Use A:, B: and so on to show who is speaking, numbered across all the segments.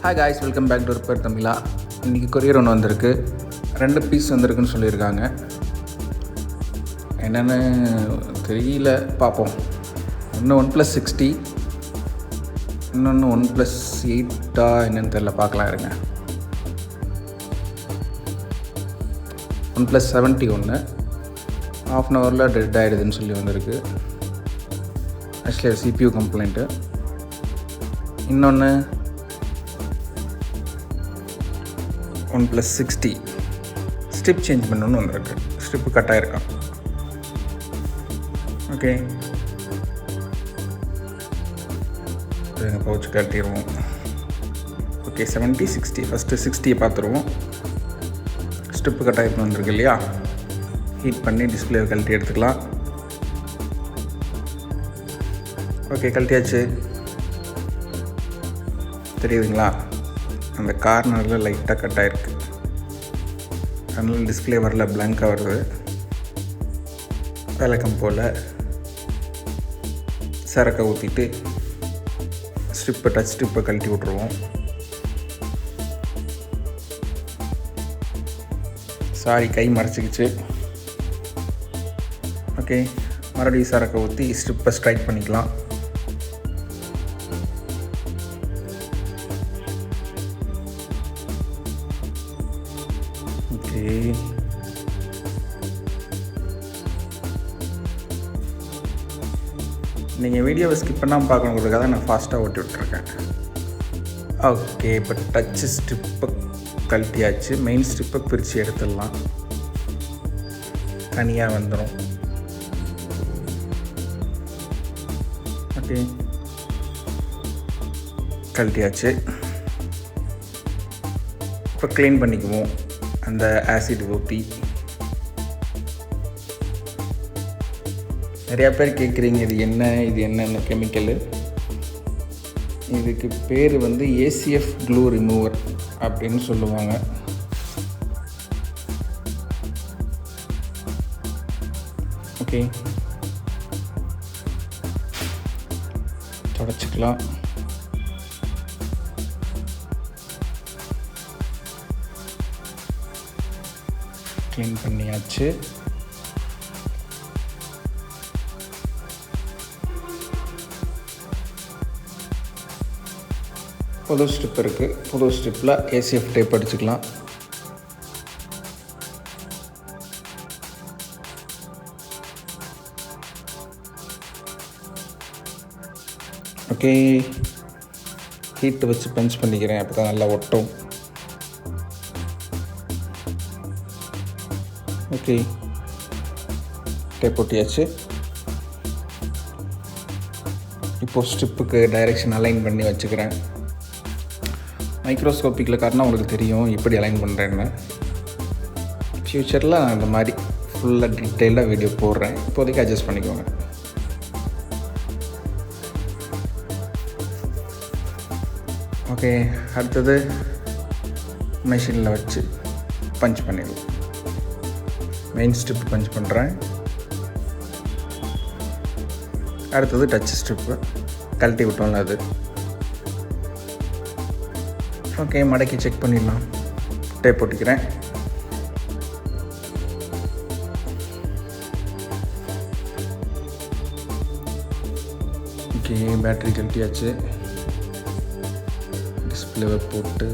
A: Hi guys, welcome back to Repair Tamizha. இன்னைக்கு courier ஒன்று வந்திருக்கு. 2 பீஸ் வந்திருக்குன்னு சொல்லியிருக்காங்க. என்னென்னு தெரியல, பார்ப்போம். ஒன்று OnePlus 60, இன்னொன்று OnePlus 8 என்னன்னு தெரியல, பார்க்கலாம் இருங்க. OnePlus 70 ஒன்று ½ an hourல டெட் ஆகிடுதுன்னு சொல்லி வந்திருக்கு. Actually CPU complaint. இன்னொன்று OnePlus 60 ஸ்ட்ரிப் சேஞ்ச் பண்ணணுன்னு வந்திருக்கு. ஸ்ட்ரிப்பு கட் ஆகிருக்கான். ஓகே, எங்கள் பவுச்சு கட்டிடுவோம். ஓகே, 70 60 ஃபஸ்ட்டு 60 பார்த்துருவோம். ஸ்ட்ரிப்பு கட் ஆகிருக்கு வந்திருக்கு இல்லையா, ஹீட் பண்ணி டிஸ்பிளே கழட்டி எடுத்துக்கலாம். ஓகே, கழட்டியாச்சு. தெரியுதுங்களா, அந்த கார்னரில் லைட்டாக கட் ஆகிருக்கு. அதனால் டிஸ்பிளே வரல, பிளாங்காக வருது. வழக்கம் போல் சரக்கை ஊற்றிட்டு டச் ஸ்ட்ரிப்பை கழட்டி விட்ருவோம். சாரி, கை மறைச்சிக்கிச்சு. ஓகே, மறுபடியும் சரக்கை ஊற்றி ஸ்ட்ரிப்பை ஸ்ட்ரைக் பண்ணிக்கலாம். ஓகே, நீங்கள் வீடியோவை ஸ்கிப் பண்ணாமல் பார்க்கணுங்கிறதுக்காக நான் ஃபாஸ்ட்டாக ஓட்டி விட்டுருக்கேன். ஓகே, இப்போ டச்சு ஸ்ட்ரிப்பை கழட்டியாச்சு. மெயின் ஸ்ட்ரிப்பை பிரித்து எடுத்துடலாம், தனியாக வந்துடும். ஓகே, கழட்டியாச்சு. இப்போ க்ளீன் பண்ணிக்குவோம் அந்த ஆசிட் ஊற்றி. நிறையா பேர் கேட்குறீங்க இது என்னென்ன கெமிக்கலு. இதுக்கு பேர் வந்து ACF க்ளூ ரிமூவர் அப்படின்னு சொல்லுவாங்க. ஓகே, தொடச்சிக்கலாம். க்ளீன் பண்ணியாச்சு. புது ஸ்ட்ரிப் இருக்குது. புது ஸ்ட்ரிப்பில் ACF டேப் அடிச்சுக்கலாம். ஓகே, ஹீட்டு வச்சு பஞ்ச் பண்ணிக்கிறேன், அப்போ தான் நல்லா ஒட்டும். ஓகே, டேப் ஒட்டியாச்சு. இப்போது ஸ்ட்ரிப்புக்கு டைரெக்ஷன் அலைன் பண்ணி வச்சுக்கிறேன். மைக்ரோஸ்கோப்பிக்கில் காட்டினா உங்களுக்கு தெரியும் எப்படி அலைன் பண்ணுறேன்னு. ஃப்யூச்சரில் நான் இந்த மாதிரி ஃபுல்லாக டீட்டெயிலாக வீடியோ போடுறேன். இப்போதைக்கு அட்ஜஸ்ட் பண்ணிக்கோங்க. ஓகே, அடுத்தது மெஷினில் வச்சு பஞ்ச் பண்ணிடுவோம். மெயின் ஸ்ட்ரிப் பஞ்ச் பண்ணுறேன். அடுத்தது டச் ஸ்ட்ரிப்பு கழட்டி விட்டோம்ல அது. ஓகே, மடக்கி செக் பண்ணிடலாம். டேப் போட்டுக்கிறேன். Okay, battery கழட்டியாச்சு. டிஸ்பிளேவை போட்டு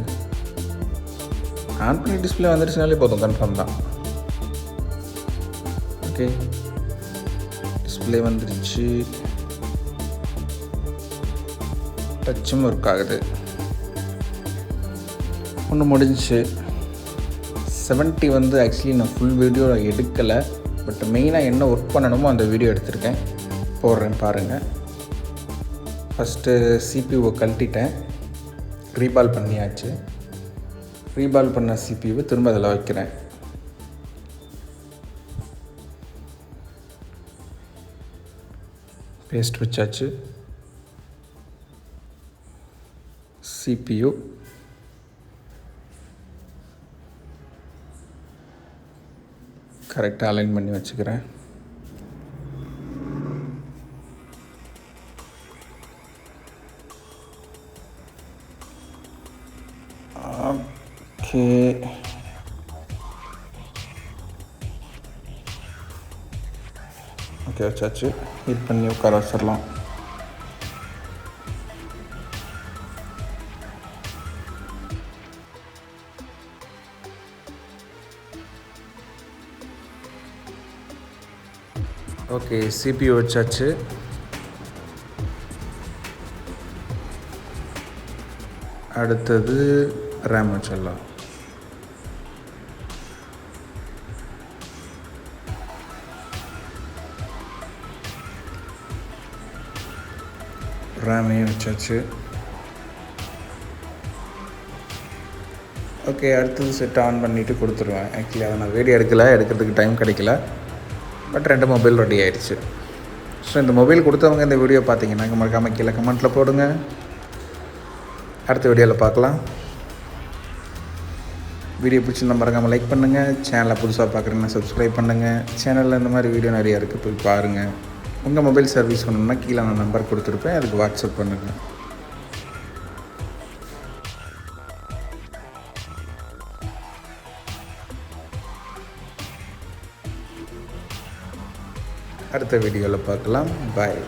A: ஆன் பண்ணி டிஸ்பிளே வந்துடுச்சுனாலே போதும், கன்ஃபார்ம் தான். ஓகே, டிஸ்பிளே வந்துடுச்சு. டச்சும் ஒர்க் ஆகுது. ஒன்று முடிஞ்சிச்சு. 70 வந்து ஆக்சுவலி நான் ஃபுல் வீடியோ எடுக்கலை, பட் மெயினாக என்ன ஒர்க் பண்ணணுமோ அந்த வீடியோ எடுத்திருக்கேன், போடுறேன் பாருங்கள். ஃபஸ்ட்டு CPUவை கழட்டிட்டேன். ரீபால் பண்ணியாச்சு. ரீபால் பண்ண CPUவை திரும்ப அதில் வைக்கிறேன். பேஸ்ட் வச்சாச்சு. CPU கரெக்டாக அலைன் பண்ணி வச்சுக்கிறேன். ஓகே, ஓகே வச்சாச்சு. ஹீட் பண்ணி உட்கார வச்சிடலாம். ஓகே, சிபியூ வச்சாச்சு. அடுத்தது ரேம் வச்சிடலாம். ரேமையும் வச்சாச்சு. ஓகே, அடுத்தது செட் ஆன் பண்ணிவிட்டு கொடுத்துருவேன். ஆக்சுவலி அதை நான் வீடியோ எடுக்கிறதுக்கு டைம் கிடைக்கல. பட் 2 மொபைல் ரெடி ஆகிடுச்சு. ஸோ இந்த மொபைல் கொடுத்தவங்க இந்த வீடியோ பார்த்தீங்கன்னா மறக்காமல் கீழே கமெண்ட்டில் போடுங்க. அடுத்த வீடியோவில் பார்க்கலாம். வீடியோ பிடிச்சிருந்தா மறக்காமல் லைக் பண்ணுங்கள். சேனலை புதுசாக பார்க்குறீங்கன்னா சப்ஸ்கிரைப் பண்ணுங்கள். சேனலில் இந்த மாதிரி வீடியோ நிறையா இருக்குது, போய் பாருங்கள். உங்கள் மொபைல் சர்வீஸ் பண்ணணும்னா கீழே நான் நம்பர் கொடுத்துருப்பேன், அதுக்கு வாட்ஸ்அப் பண்ணுங்கள். அடுத்த வீடியோவில் பார்க்கலாம். பாய்.